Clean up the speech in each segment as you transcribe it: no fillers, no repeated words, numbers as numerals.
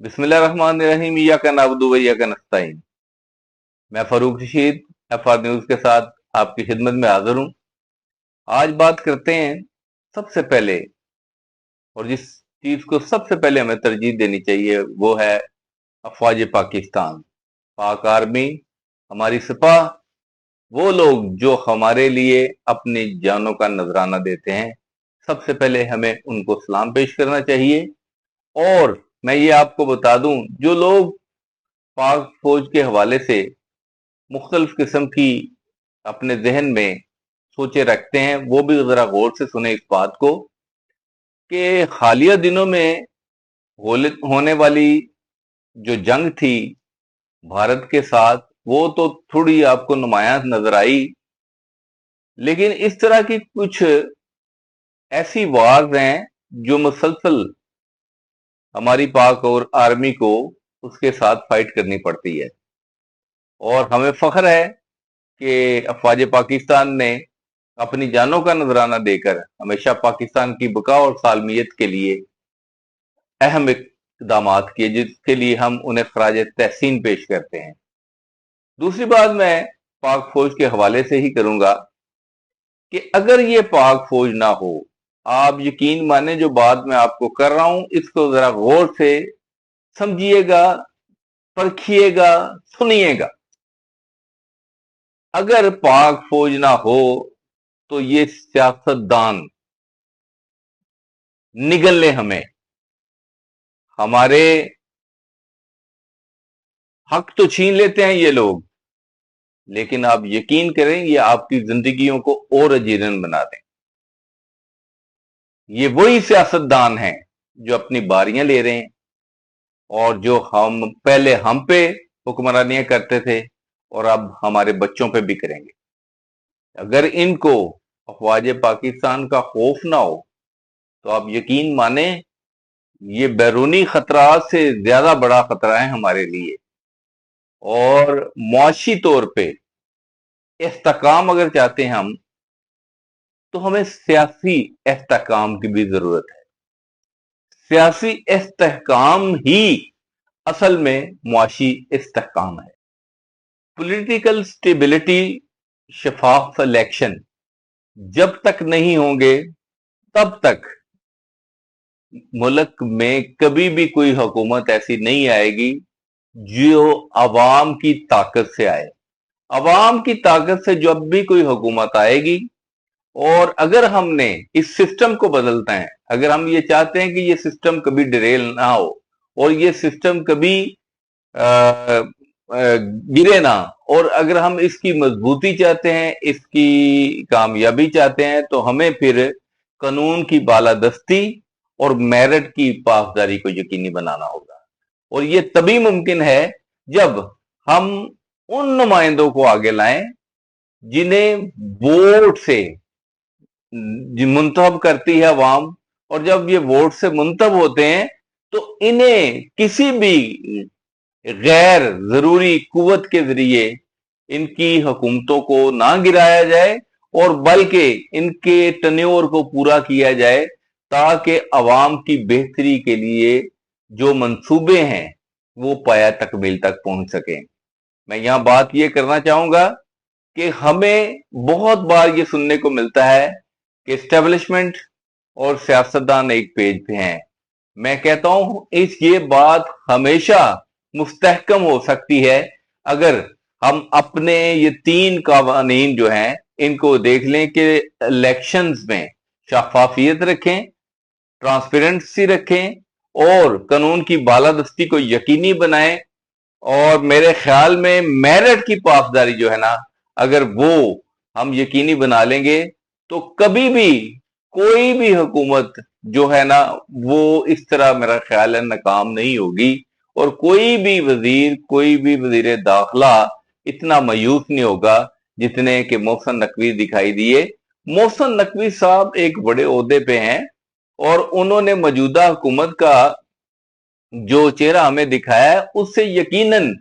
बिस्मिल्लाहिर्रहमानिर्रहीम। इय्याका नअबुदु व इय्याका नस्तईन। मैं फारूक रशीद एफआर न्यूज के साथ आपकी खिदमत में हाजिर हूं। आज बात करते हैं सबसे पहले, और जिस चीज को सबसे पहले हमें तरजीह देनी चाहिए वो है अफवाज पाकिस्तान, पाक आर्मी, हमारी सिपाह, वो लोग जो हमारे लिए अपनी जानों का नजराना देते हैं। सबसे पहले हमें उनको सलाम पेश करना चाहिए। और मैं ये आपको बता दूं, जो लोग पाक फौज के हवाले से मुख्तलिफ किस्म की अपने जहन में सोचे रखते हैं, वो भी जरा गौर से सुने इस बात को कि हालिया दिनों में होने वाली जो जंग थी भारत के साथ, वो तो थोड़ी आपको नुमायां नजर आई, लेकिन इस तरह की कुछ ऐसी वार्स हैं जो मुसलसल हमारी पाक और आर्मी को उसके साथ फाइट करनी पड़ती है। और हमें फख्र है कि अफवाज पाकिस्तान ने अपनी जानों का नजराना देकर हमेशा पाकिस्तान की बका और सालमियत के लिए अहम इकदाम किए, जिसके लिए हम उन्हें खराज तहसीन पेश करते हैं। दूसरी बात मैं पाक फौज के हवाले से ही करूंगा कि अगर ये पाक फौज ना हो, आप यकीन माने जो बात मैं आपको कर रहा हूं इसको जरा गौर से समझिएगा, परखिएगा, सुनिएगा। अगर पाक फौज ना हो तो ये सियासतदान निगल ले हमें, हमारे हक तो छीन लेते हैं ये लोग, लेकिन आप यकीन करें ये आपकी जिंदगियों को और अजीरन बना दें। ये वही सियासतदान हैं जो अपनी बारियां ले रहे हैं और जो हम पहले हम पे हुक्मरानियां करते थे और अब हमारे बच्चों पे भी करेंगे। अगर इनको अफवाज पाकिस्तान का खौफ ना हो तो आप यकीन माने ये बैरूनी खतरात से ज्यादा बड़ा खतरा है हमारे लिए। और मुआशी तौर पे इस्तेकाम अगर चाहते हैं हम, तो हमें सियासी इस्तेकाम की भी जरूरत है। सियासी इस्तेकाम ही असल में मुआशी इस्तेकाम है। पॉलिटिकल स्टेबिलिटी, शफाफ इलेक्शन जब तक नहीं होंगे तब तक मुल्क में कभी भी कोई हुकूमत ऐसी नहीं आएगी जो अवाम की ताकत से आए। अवाम की ताकत से जब भी कोई हुकूमत आएगी, और अगर हमने इस सिस्टम को बदलता है, अगर हम ये चाहते हैं कि ये सिस्टम कभी डिरेल ना हो और ये सिस्टम कभी गिरे ना, और अगर हम इसकी मजबूती चाहते हैं, इसकी कामयाबी चाहते हैं, तो हमें फिर कानून की बालादस्ती और मेरिट की पासदारी को यकीनी बनाना होगा। और ये तभी मुमकिन है जब हम उन नुमाइंदों को आगे लाएं जिन्हें वोट से मुंतखब करती है अवाम। और जब ये वोट से मुंतखब होते हैं तो इन्हें किसी भी गैर जरूरी कुव्वत के जरिए इनकी हुकूमतों को ना गिराया जाए, और बल्कि इनके टन्योर को पूरा किया जाए, ताकि अवाम की बेहतरी के लिए जो मंसूबे हैं वो पाया तकमील तक पहुंच सके। मैं यहां बात ये करना चाहूंगा कि हमें बहुत बार ये सुनने को मिलता है कि एस्टेब्लिशमेंट और सियासतदान एक पेज पे हैं। मैं कहता हूं ये बात हमेशा मुस्तहकम हो सकती है अगर हम अपने ये 3 कानून जो हैं इनको देख लें कि इलेक्शंस में शफाफियत रखें, ट्रांसपेरेंसी रखें और कानून की बालादस्ती को यकीनी बनाएं। और मेरे ख्याल में मेरिट की पासदारी जो है ना, अगर वो हम यकीनी बना लेंगे तो कभी भी कोई भी हुकूमत जो है ना वो इस तरह मेरा ख्याल है नाकाम नहीं होगी, और कोई भी वजीर दाखिला इतना मायूस नहीं होगा जितने कि मोहसिन नकवी दिखाई दिए। मोहसिन नकवी साहब एक बड़े ओहदे पे हैं और उन्होंने मौजूदा हुकूमत का जो चेहरा हमें दिखाया है उससे यकीनन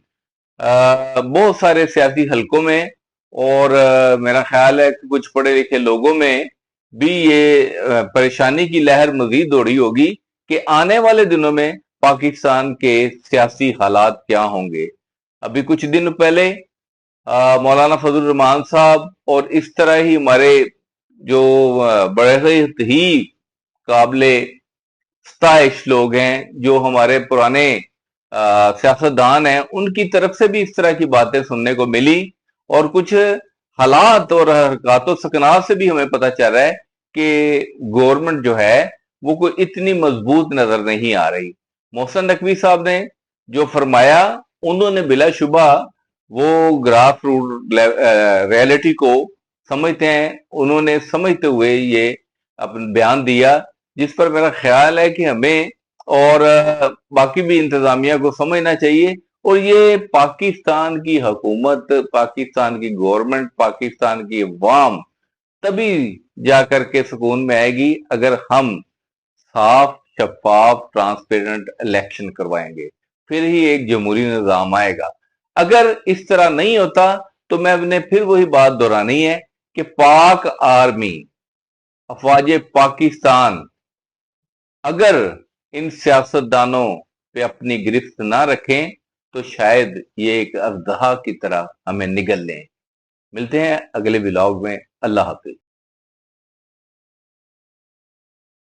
बहुत सारे सियासी हलकों में और मेरा ख्याल है कि कुछ पढ़े लिखे लोगों में भी ये परेशानी की लहर मजीद दौड़ी होगी कि आने वाले दिनों में پاکستان کے سیاسی حالات کیا ہوں گے۔ ابھی کچھ دن پہلے مولانا فضل الرحمان صاحب اور اس طرح ہی ہمارے جو بڑے ہی قابل ستائش لوگ ہیں، جو ہمارے پرانے سیاستدان ہیں، ان کی طرف سے بھی اس طرح کی باتیں سننے کو ملی، اور کچھ حالات اور حرکات و سکنات سے بھی ہمیں پتہ چل رہا ہے کہ گورنمنٹ جو ہے وہ کوئی اتنی مضبوط نظر نہیں آ رہی۔ محسن نقوی صاحب نے جو فرمایا، انہوں نے بلا شبہ وہ گراس روٹ ریئلٹی کو سمجھتے ہیں، انہوں نے سمجھتے ہوئے یہ اپنا بیان دیا، جس پر میرا خیال ہے کہ ہمیں اور باقی بھی انتظامیہ کو سمجھنا چاہیے، اور یہ پاکستان کی حکومت، پاکستان کی گورنمنٹ، پاکستان کی عوام تبھی جا کر کے سکون میں آئے گی اگر ہم صاف، شفاف، ٹرانسپیرنٹ الیکشن کروائیں گے، پھر ہی ایک جمہوری نظام آئے گا۔ اگر اس طرح نہیں ہوتا تو میں نے پھر وہی بات دہرانی ہے کہ پاک آرمی، افواج پاکستان اگر ان سیاستدانوں پہ اپنی گرفت نہ رکھیں تو شاید یہ ایک اژدہا کی طرح ہمیں نگل لیں۔ ملتے ہیں اگلے ولاگ میں۔ اللہ حافظ۔